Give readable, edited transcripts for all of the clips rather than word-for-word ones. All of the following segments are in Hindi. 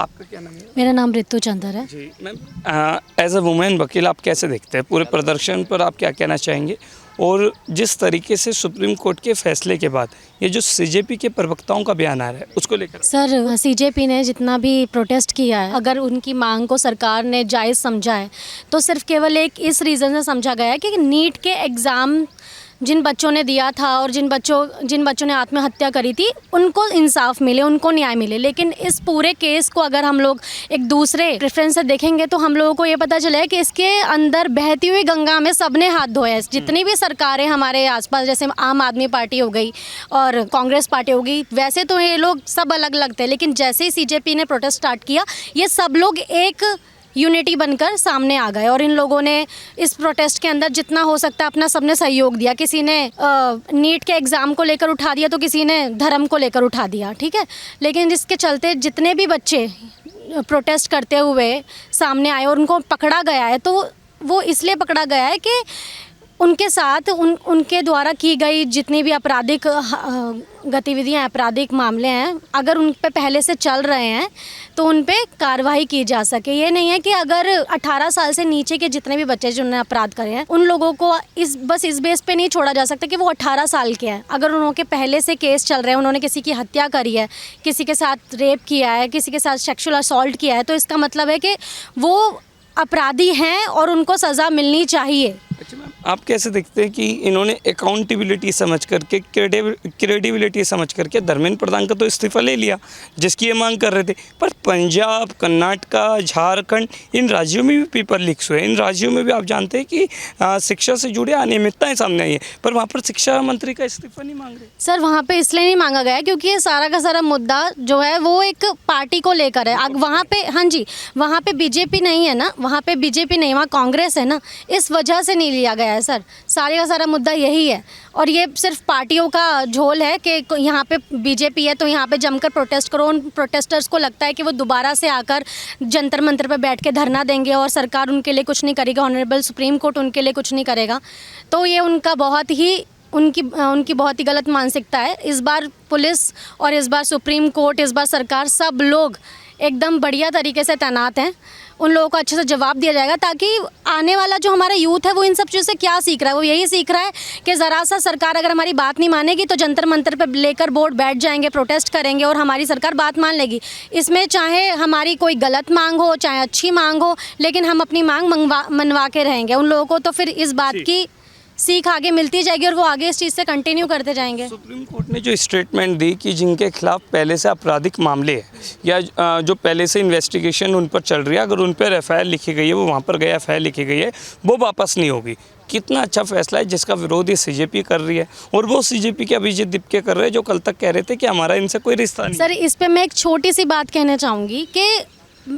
आपका क्या नाम है? मेरा नाम रितु चंदर है। जी मैम, एज अ वुमेन वकील आप कैसे देखते हैं पूरे प्रदर्शन पर, आप क्या कहना चाहेंगे? और जिस तरीके से सुप्रीम कोर्ट के फैसले के बाद ये जो सीजेपी के प्रवक्ताओं का बयान आ रहा है उसको लेकर सर, सीजेपी ने जितना भी प्रोटेस्ट किया है, अगर उनकी मांग को सरकार ने जायज़ समझा है तो सिर्फ केवल एक इस रीज़न से समझा गया है कि नीट के एग्ज़ाम जिन बच्चों ने दिया था और जिन बच्चों ने आत्महत्या करी थी उनको इंसाफ मिले, उनको न्याय मिले। लेकिन इस पूरे केस को अगर हम लोग एक दूसरे रेफरेंस से देखेंगे तो हम लोगों को ये पता चला है कि इसके अंदर बहती हुई गंगा में सबने हाथ धोया है। जितनी भी सरकारें हमारे आसपास, जैसे आम आदमी पार्टी हो गई और कांग्रेस पार्टी हो गई, वैसे तो ये लोग सब अलग अलग थे, लेकिन जैसे ही सीजेपी ने प्रोटेस्ट स्टार्ट किया ये सब लोग एक यूनिटी बनकर सामने आ गए और इन लोगों ने इस प्रोटेस्ट के अंदर जितना हो सकता है अपना सबने सहयोग दिया। किसी ने नीट के एग्ज़ाम को लेकर उठा दिया तो किसी ने धर्म को लेकर उठा दिया, ठीक है। लेकिन जिसके चलते जितने भी बच्चे प्रोटेस्ट करते हुए सामने आए और उनको पकड़ा गया है, तो वो इसलिए पकड़ा गया है कि उनके साथ उनके द्वारा की गई जितनी भी आपराधिक गतिविधियां, आपराधिक मामले हैं, अगर उन पे पहले से चल रहे हैं तो उन पे कार्रवाई की जा सके। ये नहीं है कि अगर 18 साल से नीचे के जितने भी बच्चे जिन्होंने अपराध करे हैं उन लोगों को इस बेस पे नहीं छोड़ा जा सकता कि वो 18 साल के हैं। अगर उनके पहले से केस चल रहे हैं, उन्होंने किसी की हत्या करी है, किसी के साथ रेप किया है, किसी के साथ सेक्सुअल असॉल्ट किया है, तो इसका मतलब है कि वो अपराधी हैं और उनको सज़ा मिलनी चाहिए। अच्छा मैम, आप कैसे देखते हैं कि इन्होंने अकाउंटेबिलिटी समझ करके, क्रेडिबिलिटी समझ करके धर्मेंद्र प्रधान का तो इस्तीफा ले लिया जिसकी ये मांग कर रहे थे, पर पंजाब, कर्नाटका, झारखंड, इन राज्यों में भी पेपर लीक्स हुए। इन राज्यों में भी आप जानते हैं कि शिक्षा से जुड़े अनियमितताएं सामने आई है, पर वहाँ पर शिक्षा मंत्री का इस्तीफा नहीं मांग रहे। सर, वहाँ पे इसलिए नहीं मांगा गया क्योंकि ये सारा का सारा मुद्दा जो है वो एक पार्टी को लेकर है। वहाँ पे, हाँ जी, वहाँ पे बीजेपी नहीं है ना, वहाँ पे बीजेपी नहीं, वहाँ कांग्रेस है ना, इस वजह से नहीं लिया गया है सर। सारे का सारा मुद्दा यही है और ये सिर्फ पार्टियों का झोल है कि यहाँ पे बीजेपी है तो यहाँ पे जमकर प्रोटेस्ट करो। उन प्रोटेस्टर्स को लगता है कि वो दोबारा से आकर जंतर मंतर पे बैठ के धरना देंगे और सरकार उनके लिए कुछ नहीं करेगा, ऑनरेबल सुप्रीम कोर्ट उनके लिए कुछ नहीं करेगा। तो ये उनका बहुत ही उनकी बहुत ही गलत मानसिकता है। इस बार पुलिस और इस बार सुप्रीम कोर्ट, इस बार सरकार, सब लोग एकदम बढ़िया तरीके से तैनात हैं। उन लोगों को अच्छे से जवाब दिया जाएगा ताकि आने वाला जो हमारा यूथ है वो इन सब चीज़ों से क्या सीख रहा है, वो यही सीख रहा है कि ज़रा सा सरकार अगर हमारी बात नहीं मानेगी तो जंतर मंतर पे लेकर बोर्ड बैठ जाएंगे, प्रोटेस्ट करेंगे और हमारी सरकार बात मान लेगी। इसमें चाहे हमारी कोई गलत मांग हो, चाहे अच्छी मांग हो, लेकिन हम अपनी मांग मनवा के रहेंगे। उन लोगों को तो फिर इस बात की सीख आगे मिलती जाएगी और वो आगे इस चीज़ से कंटिन्यू करते जाएंगे। सुप्रीम कोर्ट ने जो स्टेटमेंट दी कि जिनके खिलाफ पहले से आपराधिक मामले हैं या जो पहले से इन्वेस्टिगेशन उन पर चल रही है, अगर उन पर एफआईआर लिखी गई है, वो वहाँ पर गए एफआईआर लिखी गई है, वो वापस नहीं होगी। कितना अच्छा फैसला है जिसका विरोध ये सीजेपी कर रही है और वो सीजेपी के अभिजीत दीपके कर रहे हैं जो कल तक कह रहे थे कि हमारा इनसे कोई रिश्ता नहीं। सर, इस पर मैं एक छोटी सी बात कहना चाहूँगी कि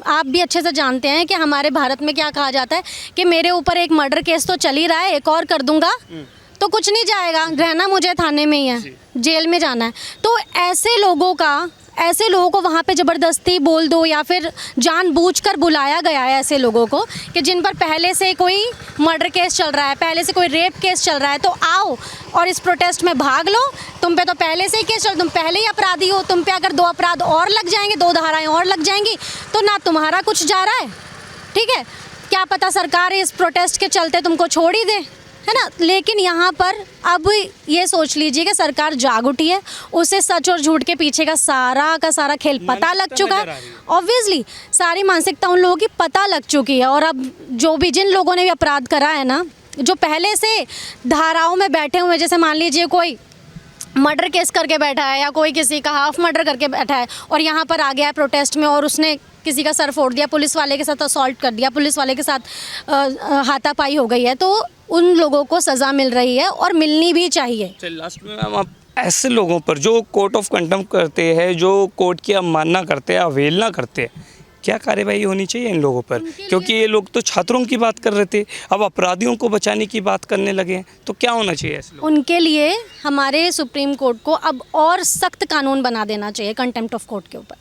आप भी अच्छे से जानते हैं कि हमारे भारत में क्या कहा जाता है कि मेरे ऊपर एक मर्डर केस तो चल ही रहा है, एक और कर दूंगा तो कुछ नहीं जाएगा, रहना मुझे थाने में ही है, जेल में जाना है। तो ऐसे लोगों को वहाँ पे ज़बरदस्ती बोल दो या फिर जानबूझकर बुलाया गया है ऐसे लोगों को कि जिन पर पहले से कोई मर्डर केस चल रहा है, पहले से कोई रेप केस चल रहा है, तो आओ और इस प्रोटेस्ट में भाग लो। तुम पे तो पहले से ही केस चल, तुम पहले ही अपराधी हो, तुम पे अगर 2 अपराध और लग जाएंगे, 2 धाराएं और लग जाएंगी तो ना तुम्हारा कुछ जा रहा है, ठीक है। क्या पता सरकार इस प्रोटेस्ट के चलते तुमको छोड़ ही दे, है ना। लेकिन यहाँ पर अब ये सोच लीजिए कि सरकार जाग उठी है, उसे सच और झूठ के पीछे का सारा खेल पता लग चुका है। ऑब्वियसली सारी मानसिकता उन लोगों की पता लग चुकी है और अब जिन लोगों ने भी अपराध करा है ना, जो पहले से धाराओं में बैठे हुए, जैसे मान लीजिए कोई मर्डर केस करके बैठा है या कोई किसी का हाफ मर्डर करके बैठा है और यहाँ पर आ गया है प्रोटेस्ट में और उसने किसी का सर फोड़ दिया, पुलिस वाले के साथ असॉल्ट कर दिया, पुलिस वाले के साथ हाथापाई हो गई है, तो उन लोगों को सज़ा मिल रही है और मिलनी भी चाहिए। लास्ट में मैम, आप ऐसे लोगों पर जो कोर्ट ऑफ कंडम्प्ट करते हैं, जो कोर्ट की अवमानना करते हैं, अवहेलना करते हैं, क्या कार्रवाई होनी चाहिए इन लोगों पर? क्योंकि ये लोग तो छात्रों की बात कर रहे थे, अब अपराधियों को बचाने की बात करने लगे हैं, तो क्या होना चाहिए ऐसे लोग? उनके लिए हमारे सुप्रीम कोर्ट को अब और सख्त कानून बना देना चाहिए कंटेम्प्ट ऑफ कोर्ट के ऊपर।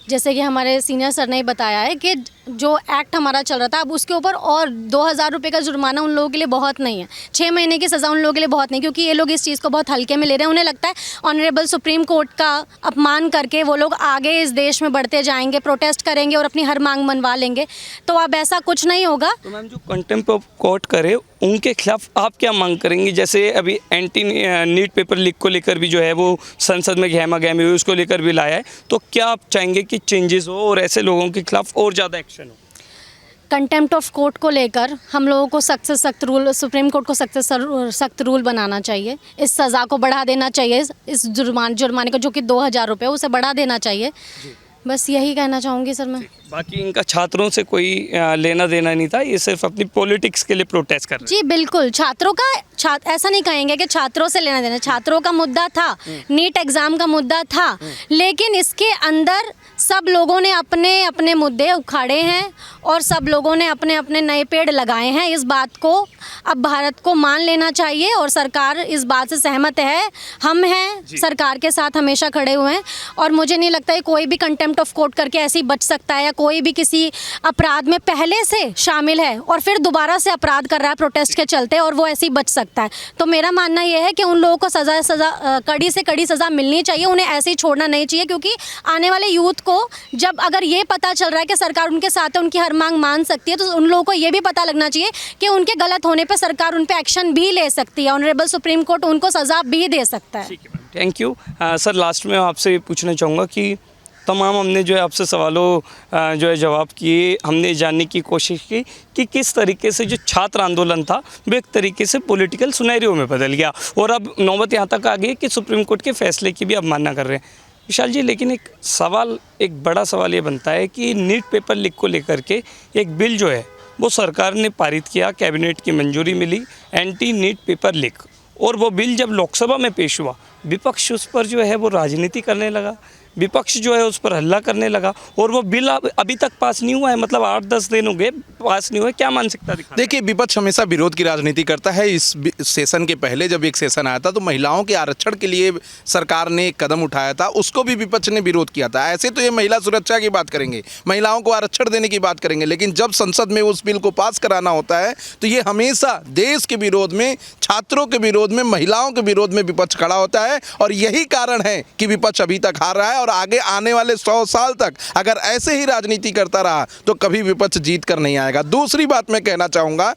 जैसे कि हमारे सीनियर सर ने बताया है कि जो एक्ट हमारा चल रहा था, अब उसके ऊपर और 2000 रुपये का जुर्माना उन लोगों के लिए बहुत नहीं है, 6 महीने की सज़ा उन लोगों के लिए बहुत नहीं, क्योंकि ये लोग इस चीज़ को बहुत हल्के में ले रहे हैं। उन्हें लगता है ऑनरेबल सुप्रीम कोर्ट का अपमान करके वो लोग आगे इस देश में बढ़ते जाएंगे, प्रोटेस्ट करेंगे और अपनी हर मांग मनवा लेंगे। तो अब ऐसा कुछ नहीं होगा। तो मैम जो कंटेम्प्ट ऑफ कोर्ट करे उनके खिलाफ आप क्या मांग करेंगी? जैसे अभी एंटी नीट पेपर लीक को लेकर भी जो है वो संसद में गहमा गहमी हुई, उसको लेकर भी लाया है, तो क्या आप चाहेंगे कि चेंजेस हो और ऐसे लोगों के खिलाफ और ज़्यादा एक्शन हो? कंटेम्प्ट ऑफ कोर्ट को लेकर हम लोगों को सख्त से सख्त रूल, सुप्रीम कोर्ट को सख्त से सख्त रूल बनाना चाहिए। इस सज़ा को बढ़ा देना चाहिए, इस जुर्माने को जो कि 2000 रुपये, उसे बढ़ा देना चाहिए। बस यही कहना चाहूँगी सर मैं। बाकी इनका छात्रों से कोई लेना देना नहीं था, ये सिर्फ अपनी पॉलिटिक्स के लिए प्रोटेस्ट कर रहे जी बिल्कुल, छात्रों का ऐसा नहीं कहेंगे कि छात्रों से लेना देना, छात्रों का मुद्दा था, नीट एग्ज़ाम का मुद्दा था, लेकिन इसके अंदर सब लोगों ने अपने अपने मुद्दे उखाड़े हैं और सब लोगों ने अपने अपने नए पेड़ लगाए हैं। इस बात को अब भारत को मान लेना चाहिए और सरकार इस बात से सहमत है। हम हैं सरकार के साथ, हमेशा खड़े हुए हैं और मुझे नहीं लगता है कोई भी कंटेम्प्ट ऑफ कोर्ट करके ऐसे ही बच सकता है, या कोई भी किसी अपराध में पहले से शामिल है और फिर दोबारा से अपराध कर रहा है प्रोटेस्ट के चलते और वो ऐसे ही बच सकता है। तो मेरा मानना ये है कि उन लोगों को सज़ा कड़ी से कड़ी सज़ा मिलनी चाहिए, उन्हें ऐसे ही छोड़ना नहीं चाहिए, क्योंकि आने वाले यूथ को जब अगर ये पता चल रहा है कि सरकार उनके साथ है, उनकी हर मांग मान सकती है, तो उन लोगों को ये भी पता लगना चाहिए कि उनके गलत होने पे सरकार उन पे एक्शन भी ले सकती है, ऑनरेबल सुप्रीम कोर्ट उनको सज़ा भी दे सकता है। Thank you sir. लास्ट में आपसे ये पूछना चाहूँगा कि तमाम हमने जो है आपसे सवालों जो है जवाब किए, हमने जानने की कोशिश की कि किस तरीके से जो छात्र आंदोलन था वो एक तरीके से पॉलिटिकल सुनहरियों में बदल गया और अब नौबत यहाँ तक आ गई कि सुप्रीम कोर्ट के फैसले की भी अवमानना कर रहे हैं। विशाल जी, लेकिन एक बड़ा सवाल ये बनता है कि नीट पेपर लीक को लेकर के एक बिल जो है वो सरकार ने पारित किया, कैबिनेट की मंजूरी मिली, एंटी नीट पेपर लीक, और वो बिल जब लोकसभा में पेश हुआ विपक्ष उस पर जो है वो राजनीति करने लगा, विपक्ष जो है उस पर हल्ला करने लगा और वो बिल अभी तक पास नहीं हुआ है, मतलब 8-10 दिन हो गए पास नहीं हुआ। क्या मानसिकता दिखा? देखिए, विपक्ष हमेशा विरोध की राजनीति करता है। इस सेशन के पहले जब एक सेशन आया था तो महिलाओं के आरक्षण के लिए सरकार ने एक कदम उठाया था, उसको भी विपक्ष ने विरोध किया था। ऐसे तो ये महिला सुरक्षा की बात करेंगे, महिलाओं को आरक्षण देने की बात करेंगे, लेकिन जब संसद में उस बिल को पास कराना होता है तो ये हमेशा देश के विरोध में, छात्रों के विरोध में, महिलाओं के विरोध में विपक्ष खड़ा होता है और यही कारण है कि विपक्ष अभी तक हार रहा है और आगे आने वाले 100 साल तक अगर ऐसे ही राजनीति करता रहा तो कभी विपक्ष जीत कर नहीं आएगा। दूसरी बात मैं कहना चाहूँगा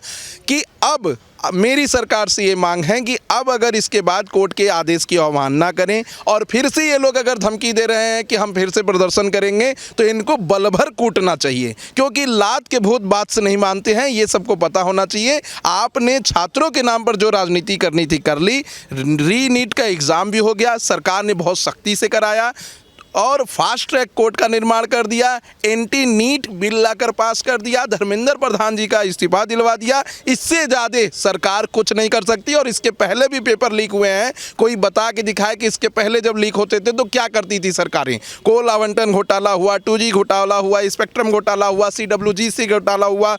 कि अब मेरी सरकार से ये मांग है कि अब अगर इसके बाद कोर्ट के आदेश की अवमानना करें और फिर से ये लोग अगर धमकी दे रहे हैं कि हम फिर से प्रदर्शन करेंगे तो इनको बलभर कूटना चाहिए, क्योंकि लात के भूत बात से नहीं मानते हैं, ये सबको पता होना चाहिए। आपने छात्रों के नाम पर जो राजनीति करनी थी कर ली, री नीट का एग्ज़ाम भी हो गया, सरकार ने बहुत सख्ती से कराया और फास्ट ट्रैक कोर्ट का निर्माण कर दिया, एंटी नीट बिल लाकर पास कर दिया, धर्मेंद्र प्रधान जी का इस्तीफा दिलवा दिया। इससे ज़्यादा सरकार कुछ नहीं कर सकती। और इसके पहले भी पेपर लीक हुए हैं, कोई बता के दिखाए कि इसके पहले जब लीक होते थे तो क्या करती थी सरकारें। कोल आवंटन घोटाला हुआ, 2G घोटाला हुआ, स्पेक्ट्रम घोटाला हुआ, CWGC घोटाला हुआ,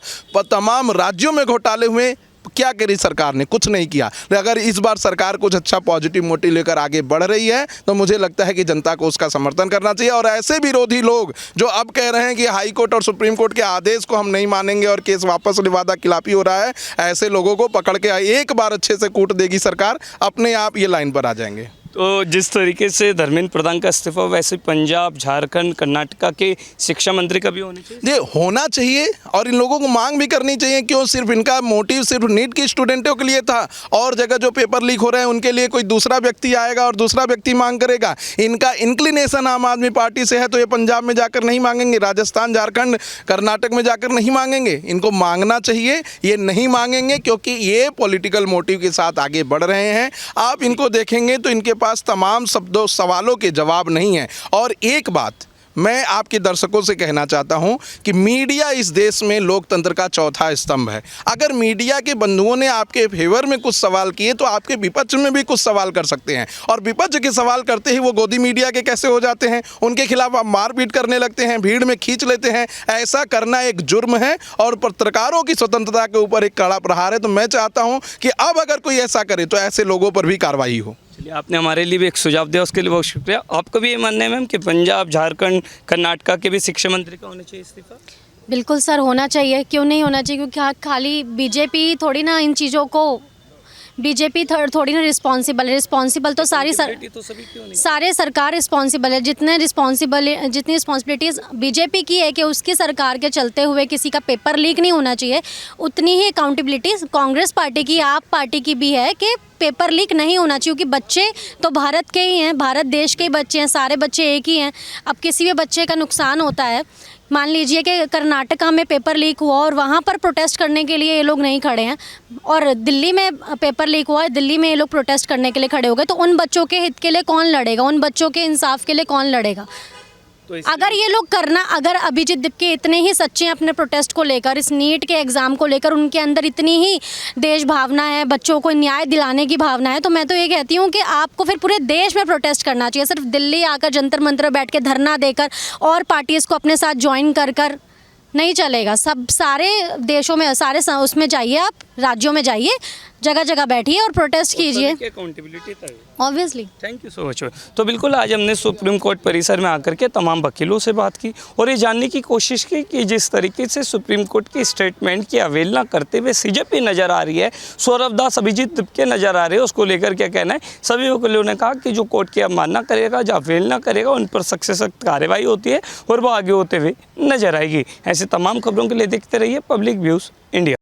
तमाम राज्यों में घोटाले हुए, क्या करी सरकार ने? कुछ नहीं किया। अगर इस बार सरकार कुछ अच्छा पॉजिटिव मोटिव लेकर आगे बढ़ रही है तो मुझे लगता है कि जनता को उसका समर्थन करना चाहिए। और ऐसे विरोधी लोग जो अब कह रहे हैं कि हाई कोर्ट और सुप्रीम कोर्ट के आदेश को हम नहीं मानेंगे और केस वापस वादा खिलाफी हो रहा है, ऐसे लोगों को पकड़ के एक बार अच्छे से कूट देगी सरकार, अपने आप ये लाइन पर आ जाएंगे। तो जिस तरीके से धर्मेंद्र प्रधान का इस्तीफा, वैसे पंजाब, झारखंड, कर्नाटका के शिक्षा मंत्री का भी होना चाहिए। ये होना चाहिए और इन लोगों को मांग भी करनी चाहिए। क्यों सिर्फ इनका मोटिव सिर्फ नीट के स्टूडेंटों के लिए था और जगह जो पेपर लीक हो रहे हैं उनके लिए कोई दूसरा व्यक्ति आएगा और दूसरा व्यक्ति मांग करेगा। इनका इंक्लिनेशन आम आदमी पार्टी से है तो ये पंजाब में जाकर नहीं मांगेंगे, राजस्थान, झारखंड, कर्नाटक में जाकर नहीं मांगेंगे। इनको मांगना चाहिए, ये नहीं मांगेंगे क्योंकि ये पॉलिटिकल मोटिव के साथ आगे बढ़ रहे हैं। आप इनको देखेंगे तो इनके पास तमाम सवालों के जवाब नहीं है। और एक बात मैं आपके दर्शकों से कहना चाहता हूं कि मीडिया इस देश में लोकतंत्र का चौथा स्तंभ है। अगर मीडिया के बंधुओं ने आपके फेवर में कुछ सवाल किए तो आपके विपक्ष में भी कुछ सवाल कर सकते हैं, और विपक्ष के सवाल करते ही वो गोदी मीडिया के कैसे हो जाते हैं, उनके खिलाफ आप मारपीट करने लगते हैं, भीड़ में खींच लेते हैं। ऐसा करना एक जुर्म है और पत्रकारों की स्वतंत्रता के ऊपर एक कड़ा प्रहार है। तो मैं चाहता हूँ कि अब अगर कोई ऐसा करे तो ऐसे लोगों पर भी कार्रवाई हो। चलिए, आपने हमारे लिए भी एक सुझाव दिया, उसके लिए बहुत शुक्रिया। आपको भी ये मानना है मैम कि पंजाब, झारखंड, कर्नाटका के भी शिक्षा मंत्री का होना चाहिए इस्तीफा? बिल्कुल सर, होना चाहिए, क्यों नहीं होना चाहिए, क्योंकि खाली बीजेपी थोड़ी ना इन चीज़ों को, बीजेपी थोड़ी ना रिस्पॉन्सिबल है, रिस्पॉन्सिबल तो सारी तो सभी क्यों नहीं? सारे सरकार रिस्पॉन्सिबल है, जितनी रिस्पॉन्सिबिलिटीज़ बीजेपी की है कि उसकी सरकार के चलते हुए किसी का पेपर लीक नहीं होना चाहिए, उतनी ही अकाउंटेबिलिटी कांग्रेस पार्टी की, आप पार्टी की भी है कि पेपर लीक नहीं होना चाहिए, क्योंकि बच्चे तो भारत के ही हैं, भारत देश के ही बच्चे हैं, सारे बच्चे एक ही हैं। अब किसी भी बच्चे का नुकसान होता है, मान लीजिए कि कर्नाटका में पेपर लीक हुआ और वहाँ पर प्रोटेस्ट करने के लिए ये लोग नहीं खड़े हैं, और दिल्ली में पेपर लीक हुआ है, दिल्ली में ये लोग प्रोटेस्ट करने के लिए खड़े हो गए, तो उन बच्चों के हित के लिए कौन लड़ेगा, उन बच्चों के इंसाफ के लिए कौन लड़ेगा? तो अगर ये लोग अगर अभिजीत दीपके इतने ही सच्चे हैं अपने प्रोटेस्ट को लेकर, इस नीट के एग्ज़ाम को लेकर, उनके अंदर इतनी ही देश भावना है, बच्चों को न्याय दिलाने की भावना है, तो मैं तो ये कहती हूँ कि आपको फिर पूरे देश में प्रोटेस्ट करना चाहिए, सिर्फ दिल्ली आकर जंतर मंतर बैठ के धरना देकर और पार्टीज़ को अपने साथ ज्वाइन कर नहीं चलेगा। सब सारे देशों में, उसमें जाइए, आप राज्यों में जाइए, जगह जगह बैठिए और प्रोटेस्ट कीजिए, अकाउंटेबिलिटी तय obviously. Thank you so much. तो बिल्कुल आज हमने सुप्रीम कोर्ट परिसर में आकर के तमाम वकीलों से बात की और ये जानने की कोशिश की कि जिस तरीके से सुप्रीम कोर्ट की स्टेटमेंट की अवहेलना करते हुए सीजेपी नज़र आ रही है, सौरभ दास, अभिजीत दीपके नज़र आ रहे हैं, उसको लेकर क्या कहना है? सभी वकीलों ने कहा कि जो कोर्ट की अवमानना करेगा, जो अवहेलना करेगा, उन पर सख्त से सख्त कार्रवाई होती है और वो आगे होते हुए नजर आएगी। ऐसे तमाम खबरों के लिए देखते रहिए पब्लिक व्यूज़ इंडिया।